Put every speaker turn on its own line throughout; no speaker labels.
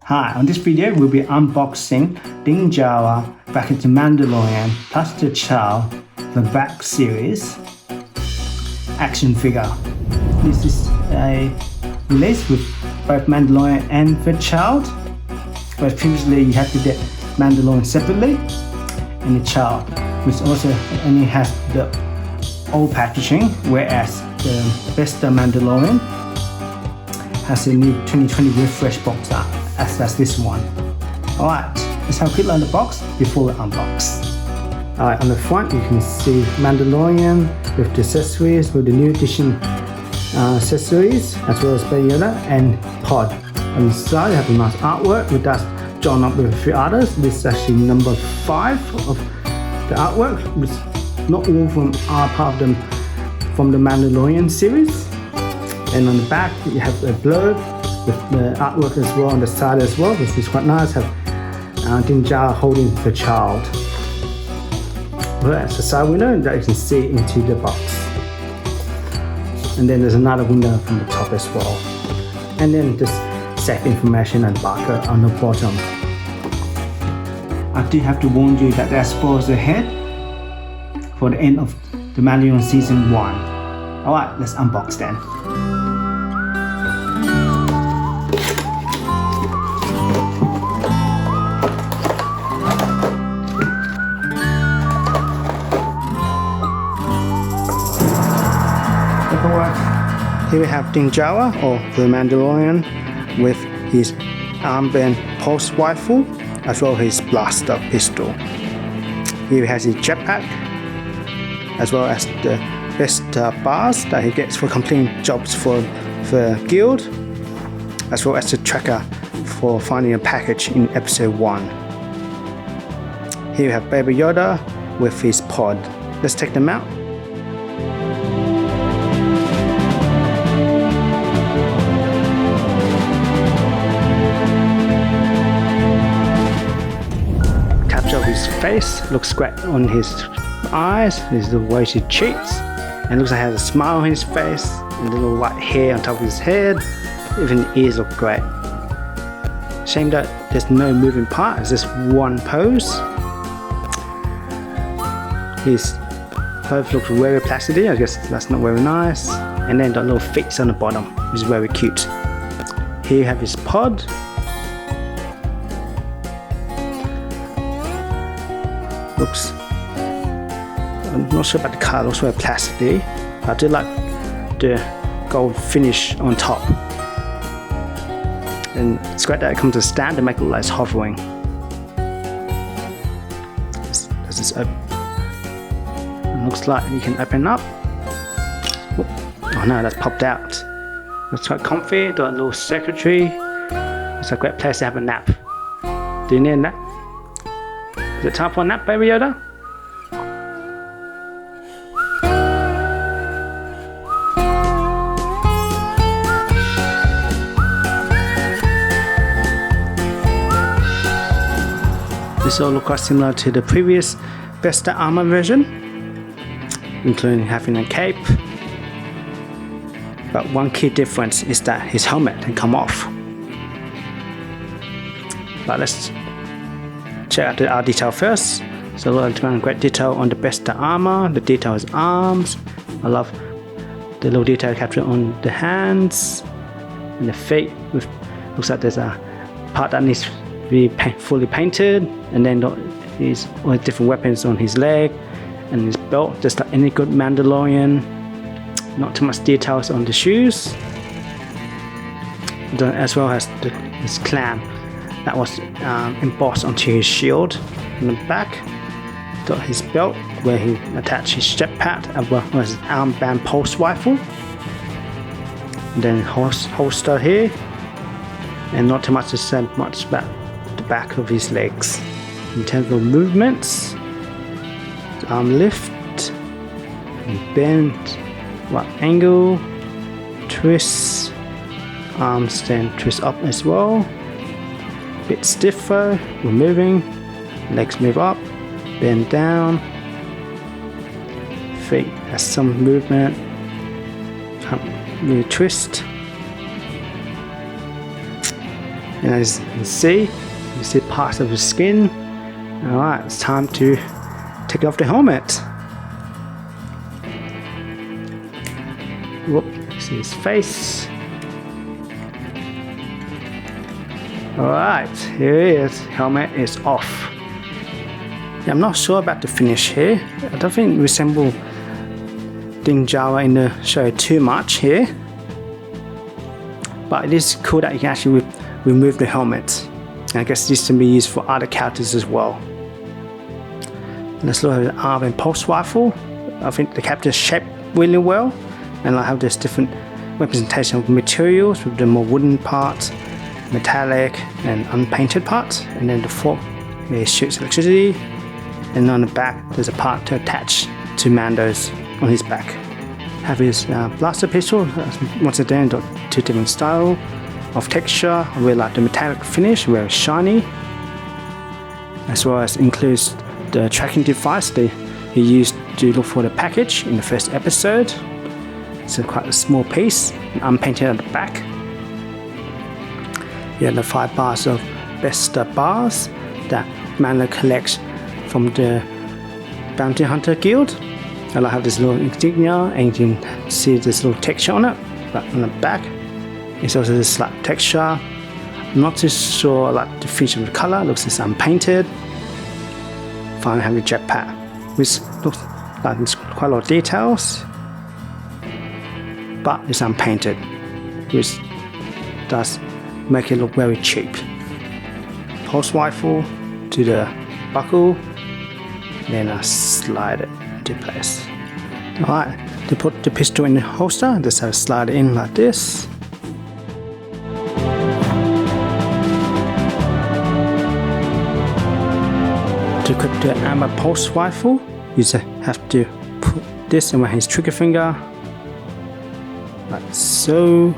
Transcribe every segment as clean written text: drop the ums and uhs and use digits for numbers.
Hi, on this video we'll be unboxing Din Djarin back into Mandalorian plus the Child, the back series action figure. This is a release with both Mandalorian and the Child, whereas previously you had to get Mandalorian separately and the Child, which also only has the old packaging, whereas the Beskar Mandalorian has a new 2020 refresh box art, as does this one. Alright, let's have a quick look at the box before we unbox. Alright, on the front you can see Mandalorian with the accessories, with the new edition accessories, as well as Baby Yoda and Pod. On the side you have a nice artwork with that drawn up with a few others. This is actually number 5 of the artwork, which not all of them are part of them from the Mandalorian series. And on the back you have a blurb with the artwork as well on the side as well, which is quite nice. Have Din Djarin holding the Child. That's the side window that you can see into the box. And then there's another window from the top as well. And then just set information and barcode on the bottom. I do have to warn you that there are spoilers ahead for the end of the Mandalorian Season 1. Alright, let's unbox then. Here we have Din Djarin, or the Mandalorian, with his armband pulse rifle, as well as his blaster pistol. Here he has his jetpack, as well as the best bars that he gets for completing jobs for the guild, as well as the tracker for finding a package in episode 1. Here we have Baby Yoda with his pod. Let's take them out. Of his face, looks great on his eyes, his little weighted cheeks, and looks like he has a smile on his face, and little white hair on top of his head. Even the ears look great. Shame that there's no moving part, it's just one pose. His pose looks very plasticky, I guess that's not very nice. And then the little feet on the bottom, which is very cute. Here you have his pod. Looks, I'm not sure about the color, looks very plasticky. I do like the gold finish on top. And it's great that it comes to a stand to make it look like it's hovering. Does this open? It looks like you can open up. Oh no, that's popped out. Looks quite comfy, got a little secretary. It's a great place to have a nap. Do you need a nap? Is it time for a nap, Baby Yoda? This all looks quite similar to the previous Beskar armor version, including having a cape. But one key difference is that his helmet can come off. But let's check out the art detail first. So a lot of great detail on the Beskar armor, the detail is arms. I love the little detail captured on the hands and the feet. Looks like there's a part that needs to be fully painted, and then these all the different weapons on his leg and his belt, just like any good Mandalorian. Not too much details on the shoes, as well as his clan that was embossed onto his shield. On the back, got his belt where he attached his jetpack, as well as his armband pulse rifle. And then holster here, and not too much to say much about the back of his legs. In terms of movements, arm lift, and bend, right angle, twist, arms then twist up as well. Bit stiffer, we're moving, legs move up, bend down, feet has some movement, can't really twist. And as you can see parts of the skin. Alright, it's time to take off the helmet. Whoop, see his face. Alright, here he is. Helmet is off. Yeah, I'm not sure about the finish here. I don't think it resembles Din Djarin in the show too much here. But it is cool that you can actually remove the helmet. And I guess this can be used for other characters as well. Let's look at the arm and pulse rifle. I think the character is shaped really well. And I have this different representation of materials with the more wooden parts, metallic and unpainted parts. And then the fork where it shoots electricity. And on the back there's a part to attach to Mando's on his back. Have his blaster pistol. Once again, got two different styles of texture. I really like the metallic finish, very shiny, as well as includes the tracking device that he used to look for the package in the first episode. It's quite a small piece, unpainted at the back. Yeah, the 5 bars of Beskar bars that Mando collects from the Bounty Hunter Guild. And I have this little insignia, and you can see this little texture on it, but on the back it's also this slight texture. I'm not too sure like the feature of the color. It looks like it's unpainted. Finally, have the jetpack, which looks like there's quite a lot of details, but it's unpainted, which does make it look very cheap. Pulse rifle to the buckle, then I slide it into place. Alright, to put the pistol in the holster, just have to slide it in like this. To equip the armor pulse rifle, you just have to put this in his trigger finger, like so.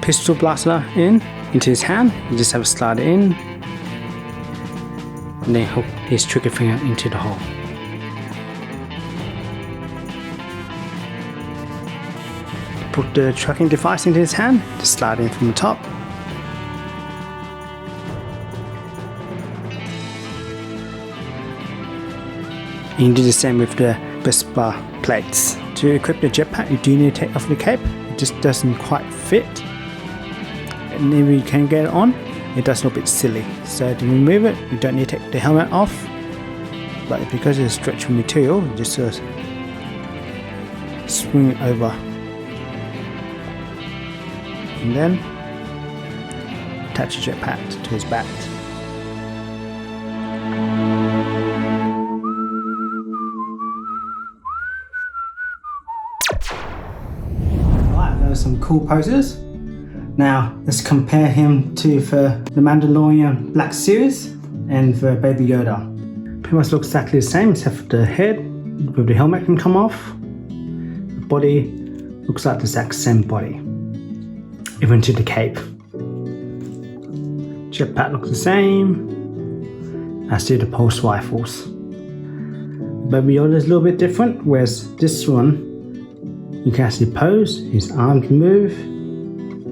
Pistol blaster into his hand, you just have to slide it in, and then hook his trigger finger into the hole. Put the tracking device into his hand, just slide in from the top. You can do the same with the Beskar plates. To equip the jetpack, you do need to take off the cape. It just doesn't quite fit. And if you can get it on, it does look a bit silly. So to remove it, you don't need to take the helmet off. But because it's stretched material, you just swing it over. And then attach the jetpack to his back. Some cool poses. Now let's compare him to the Mandalorian Black series and the Baby Yoda. Pretty much looks exactly the same except for the head with the helmet can come off. The body looks like the exact same body, even to the cape. Jetpack looks the same, as do the pulse rifles. Baby Yoda is a little bit different, whereas this one you can actually pose, his arms move,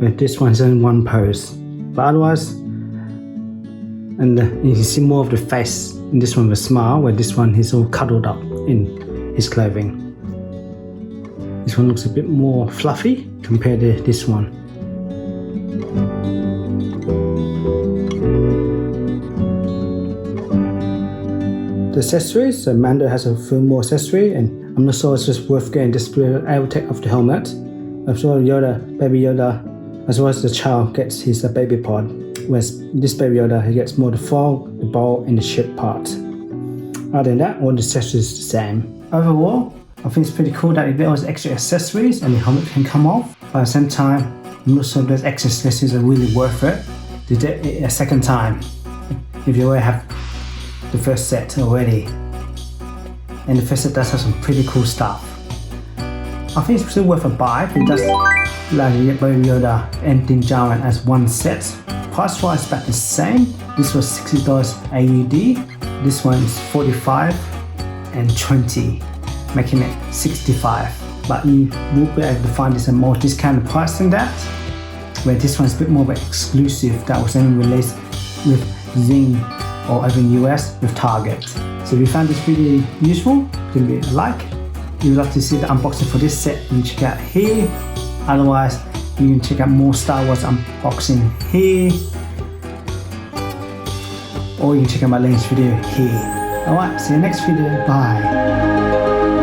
but this one's in one pose. But otherwise, and you can see more of the face in this one with a smile, where this one he's all cuddled up in his clothing. This one looks a bit more fluffy compared to this one. The accessories, so Mando has a few more accessories, and I'm not sure it's just worth getting this able to take off the helmet. I'm sure Yoda, Baby Yoda, as well as the child gets his baby pod, whereas this Baby Yoda he gets more the frog, the bowl and the ship part. Other than that, all the accessories are the same. Overall, I think it's pretty cool that there was extra accessories and the helmet can come off. But at the same time, I'm not sure those extra accessories are really worth it to do it a second time if you already have the first set already. And the first set does have some pretty cool stuff. I think it's still worth a buy, but it does allow you to get Baby Yoda and Din Djarin as one set. Price wise about the same. This was $60 AUD. This one is $45 and $20, making it $65. but you will be able to find this at a more discounted price than that, where this one's a bit more of an exclusive that was only released with Zing or over in the US with Target. So if you found this video useful, give it a like. If you'd like to see the unboxing for this set, you can check out here. Otherwise, you can check out more Star Wars unboxing here, or you can check out my latest video here. Alright, see you next video. Bye.